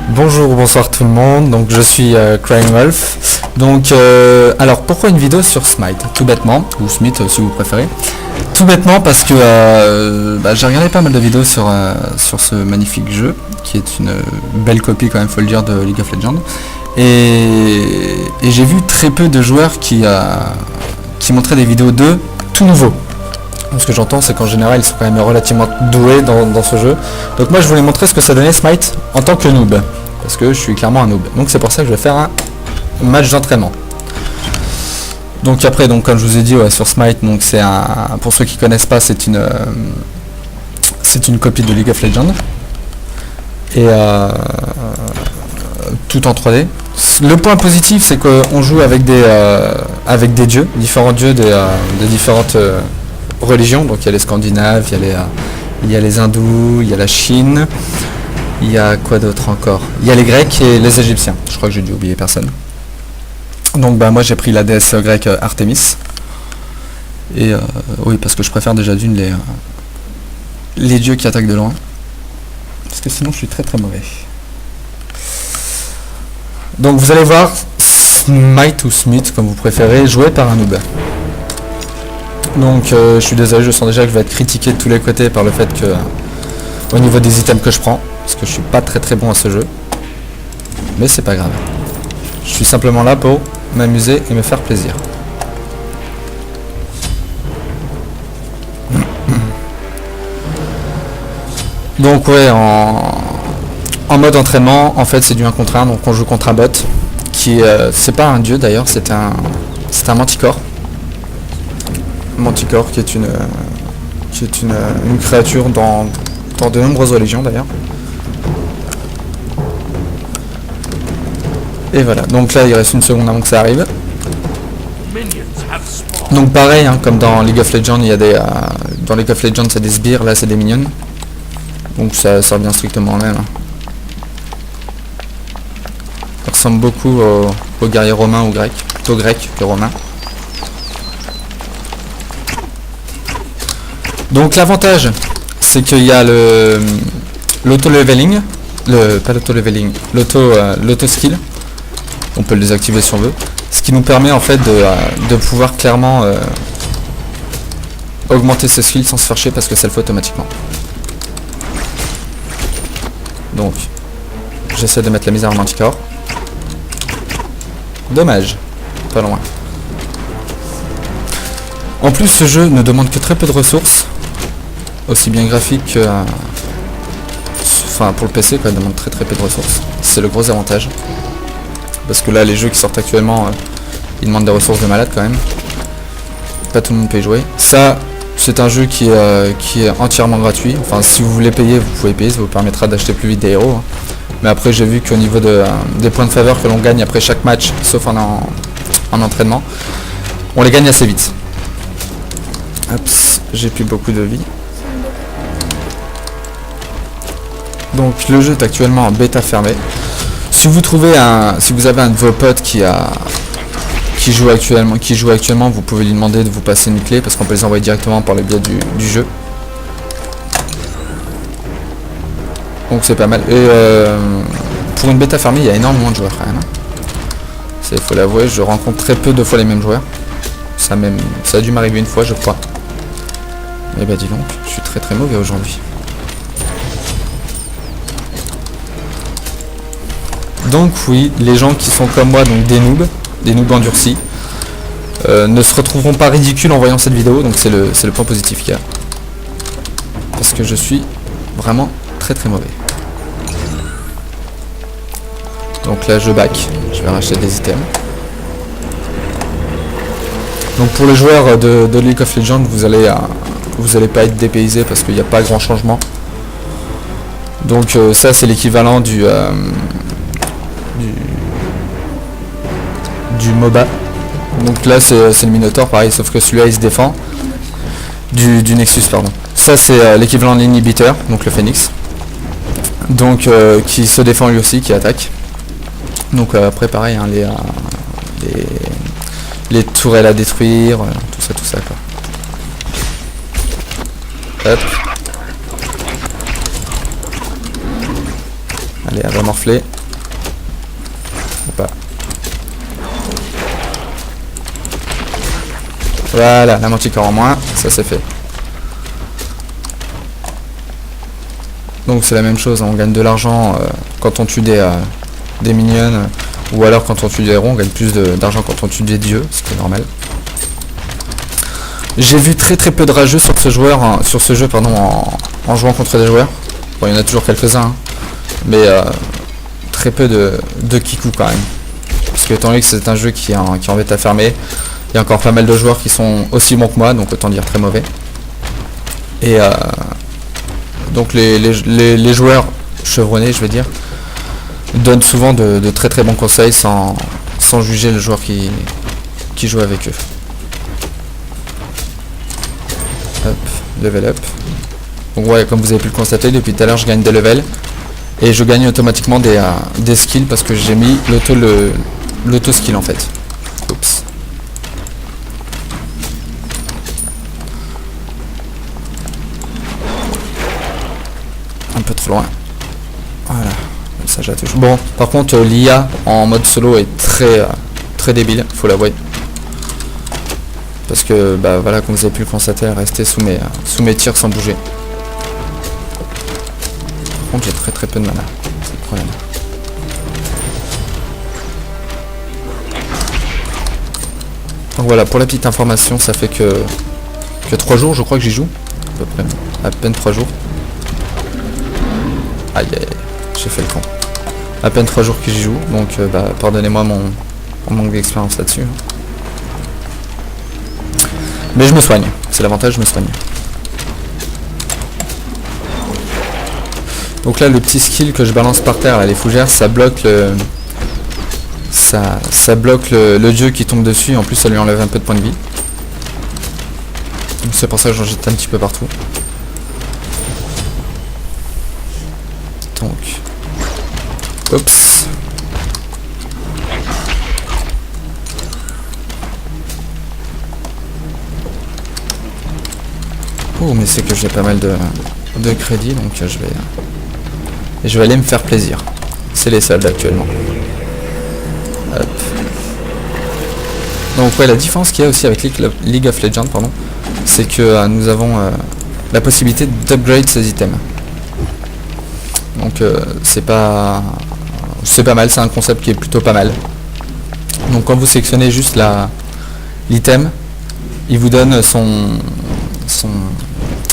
Bonjour ou bonsoir tout le monde, donc je suis Crying Wolf. Donc alors pourquoi une vidéo sur Smite? Tout bêtement, ou Smith si vous préférez. Tout bêtement parce que j'ai regardé pas mal de vidéos sur ce magnifique jeu, qui est une belle copie quand même, faut le dire, de League of Legends. Et j'ai vu très peu de joueurs qui montraient des vidéos d'eux tout nouveaux. Ce que j'entends, c'est qu'en général ils sont quand même relativement doués dans ce jeu. Donc moi je voulais montrer ce que ça donnait Smite en tant que noob, parce que je suis clairement un noob. Donc c'est pour ça que je vais faire un match d'entraînement. Donc après, donc comme je vous ai dit, sur Smite, donc c'est pour ceux qui connaissent pas, c'est une copie de League of Legends et tout en 3D. Le point positif, c'est qu'on joue avec des dieux, différents dieux de différentes religions. Donc il y a les Scandinaves, il y a les hindous, il y a la Chine, il y a quoi d'autre encore? Il y a les Grecs et les Égyptiens. Je crois que j'ai dû oublier personne. Donc moi j'ai pris la déesse grecque Artemis. Et oui, parce que je préfère déjà d'une les dieux qui attaquent de loin. Parce que sinon je suis très très mauvais. Donc vous allez voir Smite ou Smith comme vous préférez, joué par un noob. Donc je suis désolé, je sens déjà que je vais être critiqué de tous les côtés par le fait que au niveau des items que je prends, parce que je suis pas très très bon à ce jeu. Mais c'est pas grave. Je suis simplement là pour m'amuser et me faire plaisir. Donc ouais, en mode entraînement, en fait c'est du 1 contre 1, donc on joue contre un bot qui c'est pas un dieu d'ailleurs, c'est un manticore. Manticore qui est une créature dans de nombreuses religions d'ailleurs. Et voilà, donc là il reste une seconde avant que ça arrive. Donc pareil, hein, comme dans League of Legends, il y a dans League of Legends c'est des sbires, là c'est des minions. Donc ça revient strictement au même. Ça ressemble beaucoup aux guerriers romains ou grecs, plutôt grecs que romains. Donc l'avantage, c'est qu'il y a l'auto-leveling, pas l'auto-leveling, l'auto-skill. On peut le désactiver si on veut. Ce qui nous permet en fait de pouvoir clairement augmenter ses skills sans se faire chier parce que ça le fait automatiquement. Donc, j'essaie de mettre la misère en manticore. Dommage, pas loin. En plus, ce jeu ne demande que très peu de ressources, aussi bien graphique que... Enfin, pour le PC, quoi, il demande très peu de ressources. C'est le gros avantage. Parce que là, les jeux qui sortent actuellement, ils demandent des ressources de malade quand même. Pas tout le monde peut y jouer. Ça, c'est un jeu qui est entièrement gratuit. Enfin, si vous voulez payer, vous pouvez payer, ça vous permettra d'acheter plus vite des héros. Mais après, j'ai vu qu'au niveau des points de faveur que l'on gagne après chaque match, sauf en entraînement, on les gagne assez vite. Oups, j'ai plus beaucoup de vie. Donc le jeu est actuellement en bêta fermée. Si vous avez un de vos potes qui joue actuellement, vous pouvez lui demander de vous passer une clé parce qu'on peut les envoyer directement par le biais du jeu. Donc c'est pas mal. Et pour une bêta fermée, il y a énormément de joueurs quand même. Il faut l'avouer, je rencontre très peu de fois les mêmes joueurs. Ça a dû m'arriver une fois, je crois. Et bah dis donc, je suis très très mauvais aujourd'hui. Donc oui, les gens qui sont comme moi, donc des noobs endurcis, ne se retrouveront pas ridicules en voyant cette vidéo, donc c'est le point positif qu'il y a. Parce que je suis vraiment très très mauvais. Donc là je back, je vais racheter des items. Donc pour les joueurs de League of Legends, vous allez pas être dépaysé parce qu'il n'y a pas grand changement. Donc ça c'est l'équivalent du MOBA. Donc là c'est le Minotaur pareil, sauf que celui-là il se défend du Nexus, pardon. Ça c'est l'équivalent de l'inhibiteur, donc le Phoenix. Donc qui se défend lui aussi, qui attaque. Donc après pareil, hein, les tourelles à détruire, tout ça quoi. Hop. Allez, elle va morfler. Hop. Voilà, la manticore en moins, ça c'est fait. Donc c'est la même chose, on gagne de l'argent quand on tue des minions, ou alors quand on tue des héros, on gagne plus d'argent quand on tue des dieux, ce qui est normal. J'ai vu très peu de rageux sur ce jeu en jouant contre des joueurs. Bon, il y en a toujours quelques-uns, hein, mais très peu de kikou quand même. Parce que étant donné que c'est un jeu qui est en bêta fermée, il y a encore pas mal de joueurs qui sont aussi bons que moi, donc autant dire très mauvais. Et donc les joueurs chevronnés, je vais dire, donnent souvent de très bons conseils sans juger le joueur qui joue avec eux. Hop, level up. Donc ouais, comme vous avez pu le constater, depuis tout à l'heure je gagne des levels. Et je gagne automatiquement des skills parce que j'ai mis l'auto skill en fait. Oups. Un peu trop loin. Voilà, comme ça j'attouche. Bon, par contre l'IA en mode solo est très débile, faut l'avouer. Parce que bah voilà, comme vous avez pu le constater, elle restait sous mes tirs sans bouger. Par contre j'ai très peu de mana, c'est le problème. Donc voilà, pour la petite information, ça fait que 3 jours je crois que j'y joue. À peu près, à peine 3 jours. Aïe aïe, j'ai fait le con. À peine 3 jours que j'y joue, donc bah pardonnez-moi mon manque d'expérience là-dessus. Mais je me soigne, c'est l'avantage, je me soigne. Donc là le petit skill que je balance par terre, là, les fougères, ça bloque ça bloque le dieu qui tombe dessus, et en plus ça lui enlève un peu de points de vie. C'est pour ça que j'en jette un petit peu partout. Donc. Oups. Oh mais c'est que j'ai pas mal de crédits, donc je vais aller me faire plaisir. C'est les soldes actuellement. Hop. Donc ouais, la différence qu'il y a aussi avec League of Legends, pardon, c'est que nous avons la possibilité d'upgrade ces items. Donc c'est pas mal, c'est un concept qui est plutôt pas mal. Donc quand vous sélectionnez juste l'item, il vous donne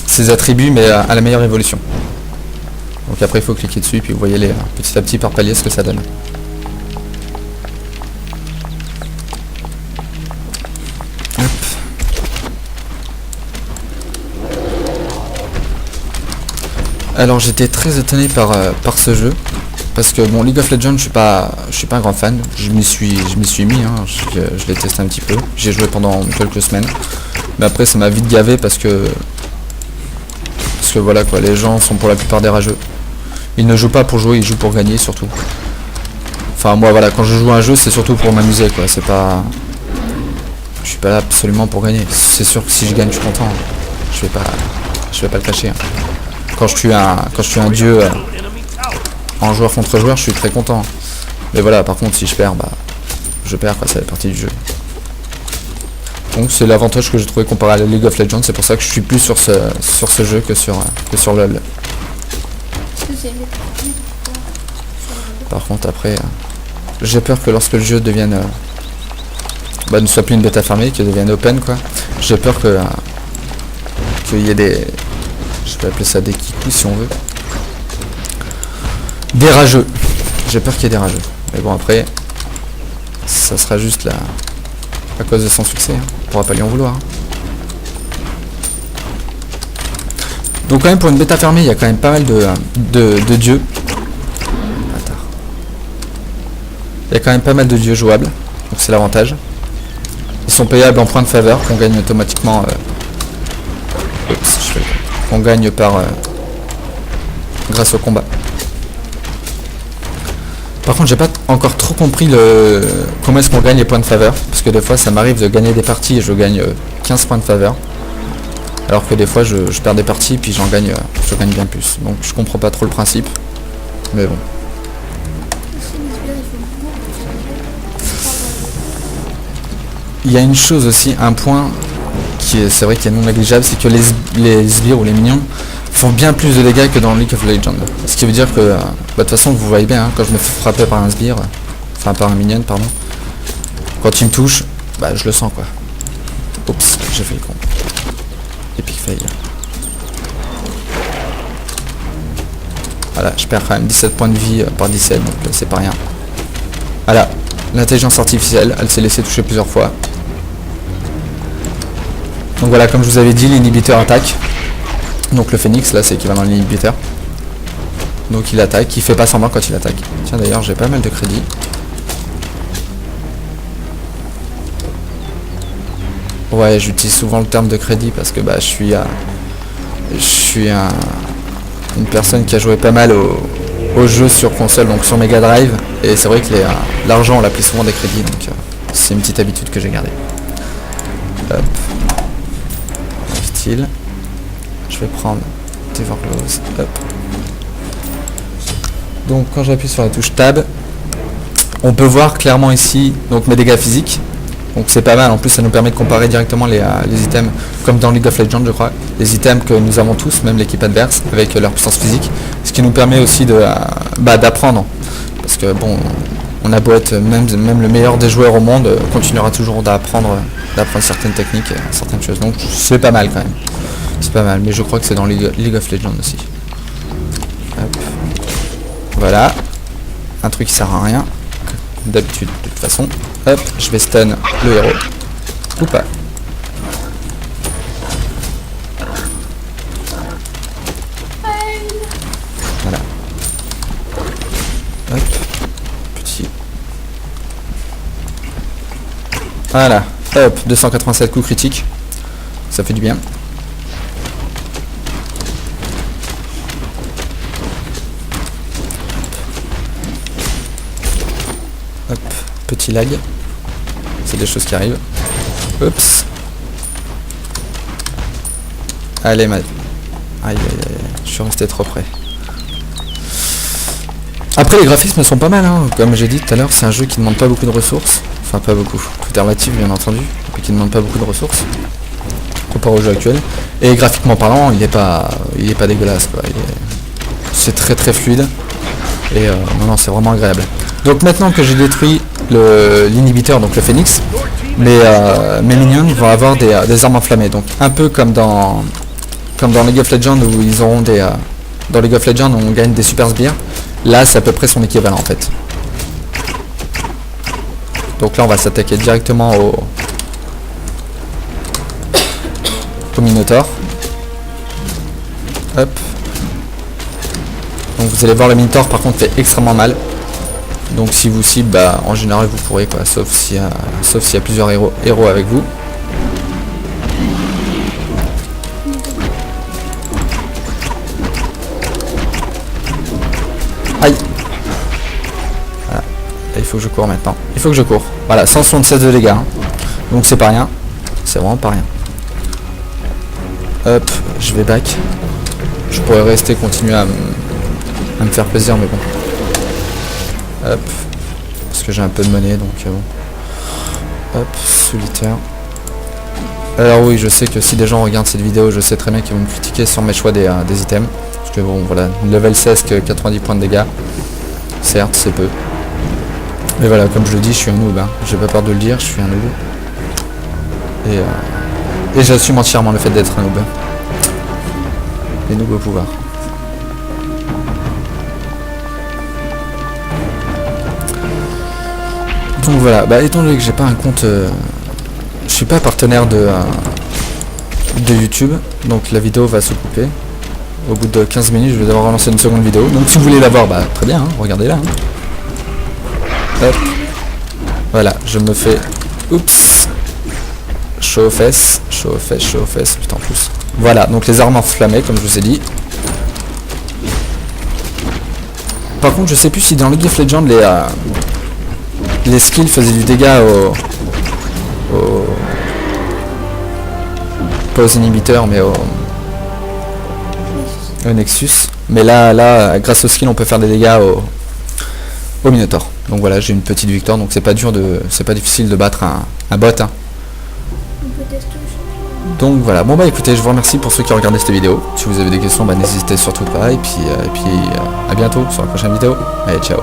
ses attributs mais à la meilleure évolution. Donc après il faut cliquer dessus et puis vous voyez petit à petit par palier ce que ça donne. Hop. Alors j'étais très étonné par ce jeu parce que bon, League of Legends je suis pas un grand fan. Je m'y suis mis, hein, je l'ai testé un petit peu, j'ai joué pendant quelques semaines, mais après ça m'a vite gavé parce que voilà quoi, les gens sont pour la plupart des rageux. Ils ne jouent pas pour jouer, ils jouent pour gagner surtout. Enfin moi voilà, quand je joue à un jeu c'est surtout pour m'amuser quoi, c'est pas... Je suis pas là absolument pour gagner. C'est sûr que si je gagne je suis content. Je vais pas le cacher. Hein. Quand je tue un dieu en joueur contre joueur, je suis très content. Mais voilà, par contre si je perds, bah je perds quoi, ça fait partie du jeu. Donc c'est l'avantage que j'ai trouvé comparé à la League of Legends, c'est pour ça que je suis plus sur ce jeu que sur LoL. Par contre après, j'ai peur que lorsque le jeu devienne ne soit plus une bêta fermée, qu'il devienne open quoi, j'ai peur qu'il y ait des, je vais appeler ça des kikous si on veut, des rageux. J'ai peur qu'il y ait des rageux. Mais bon après, ça sera juste là à cause de son succès, hein. On pourra pas lui en vouloir. Hein. Donc quand même pour une bêta fermée, il y a quand même pas mal de dieux. Il y a quand même pas mal de dieux jouables, donc c'est l'avantage. Ils sont payables en points de faveur qu'on gagne automatiquement. Qu'on gagne grâce au combat. Par contre j'ai pas encore trop compris comment est-ce qu'on gagne les points de faveur, parce que des fois ça m'arrive de gagner des parties et je gagne 15 points de faveur, alors que des fois je perds des parties et puis je gagne bien plus. Donc je comprends pas trop le principe, mais bon. il y a une chose aussi, un point qui est, c'est vrai qu'il est non négligeable, c'est que les sbires ou les minions font bien plus de dégâts que dans League of Legends. Ce qui veut dire que, de toute façon vous voyez bien, hein, quand je me fais frapper par un sbire, enfin par un minion, pardon, quand il me touche, bah je le sens quoi. Oups, j'ai fait le con. Epic fail. Voilà, je perds quand même 17 points de vie par 17, donc c'est pas rien. Voilà, l'intelligence artificielle, elle s'est laissée toucher plusieurs fois. Donc voilà, comme je vous avais dit, l'inhibiteur attaque. Donc le phénix, là, c'est équivalent à l'inhibiteur. Donc il attaque, il fait pas semblant quand il attaque. Tiens, d'ailleurs, j'ai pas mal de crédit. Ouais, j'utilise souvent le terme de crédit parce que bah, je suis une personne qui a joué pas mal aux jeux sur console, donc sur Mega Drive. Et c'est vrai que l'argent, on l'appelle souvent des crédits, donc c'est une petite habitude que j'ai gardée. Hop. Style. Je vais prendre Everglows. Hop. Donc quand j'appuie sur la touche Tab, on peut voir clairement ici donc mes dégâts physiques. Donc c'est pas mal, en plus ça nous permet de comparer directement les items, comme dans League of Legends je crois, les items que nous avons tous, même l'équipe adverse, avec leur puissance physique, ce qui nous permet aussi d'apprendre, parce que bon, on a beau être même le meilleur des joueurs au monde, continuera toujours d'apprendre certaines techniques, certaines choses, donc c'est pas mal quand même, c'est pas mal, mais je crois que c'est dans League of Legends aussi. Hop. Voilà, un truc qui sert à rien, d'habitude de toute façon. Hop, je vais stun le héros. Ou pas. Voilà. Hop. Petit. Voilà. Hop, 287 coups critiques. Ça fait du bien. Hop. Petit lag. C'est des choses qui arrivent. Oups. Allez, aïe aïe aïe, je suis resté trop près. Après les graphismes sont pas mal, hein. Comme j'ai dit tout à l'heure, c'est un jeu qui ne demande pas beaucoup de ressources. Enfin pas beaucoup, tout est relatif bien entendu, mais qui ne demande pas beaucoup de ressources comparé au jeu actuel. Et graphiquement parlant, il est pas dégueulasse quoi. C'est très fluide. Et non c'est vraiment agréable. Donc maintenant que j'ai détruit l'inhibiteur, donc le phénix, mes minions vont avoir des armes enflammées. Donc un peu comme dans League of Legends où ils auront dans League of Legends on gagne des super sbires. Là c'est à peu près son équivalent en fait. Donc là on va s'attaquer directement au Minotaur. Hop. Donc vous allez voir le Minotaur par contre fait extrêmement mal. Donc si vous cible, bah, en général vous pourrez quoi, sauf s'il y a plusieurs héros avec vous. Aïe. Voilà. Là, il faut que je cours maintenant. Il faut que je cours. Voilà, 176 de dégâts. Hein. Donc c'est pas rien. C'est vraiment pas rien. Hop, je vais back. Je pourrais rester, continuer à me faire plaisir, mais bon. Hop, parce que j'ai un peu de monnaie, donc bon. Hop, solitaire. Alors oui, je sais que si des gens regardent cette vidéo, je sais très bien qu'ils vont me critiquer sur mes choix des items. Parce que bon, voilà, level 16, que 90 points de dégâts. Certes, c'est peu. Mais voilà, comme je le dis, je suis un noob. Hein. J'ai pas peur de le dire, je suis un noob. Et j'assume entièrement le fait d'être un noob. Les noobs au pouvoir. Donc voilà, bah étant donné que j'ai pas un compte, je suis pas partenaire de YouTube, donc la vidéo va se couper. Au bout de 15 minutes, je vais devoir relancer une seconde vidéo. Donc si vous voulez la voir, bah très bien, hein, regardez-la. Hein. Hop. Voilà, je me fais, oups, chaud aux fesses, putain en plus. Voilà, donc les armes enflammées, comme je vous ai dit. Par contre, je sais plus si dans League of Legends les skills faisaient du dégât pas aux inhibiteurs mais au Nexus. Mais là, grâce aux skills, on peut faire des dégâts au Minotaur. Donc voilà, j'ai une petite victoire. Donc c'est pas difficile de battre un bot. Hein. Donc voilà, bon bah écoutez, je vous remercie pour ceux qui ont regardé cette vidéo. Si vous avez des questions, bah n'hésitez surtout pas. Et puis à bientôt sur la prochaine vidéo. Allez, ciao.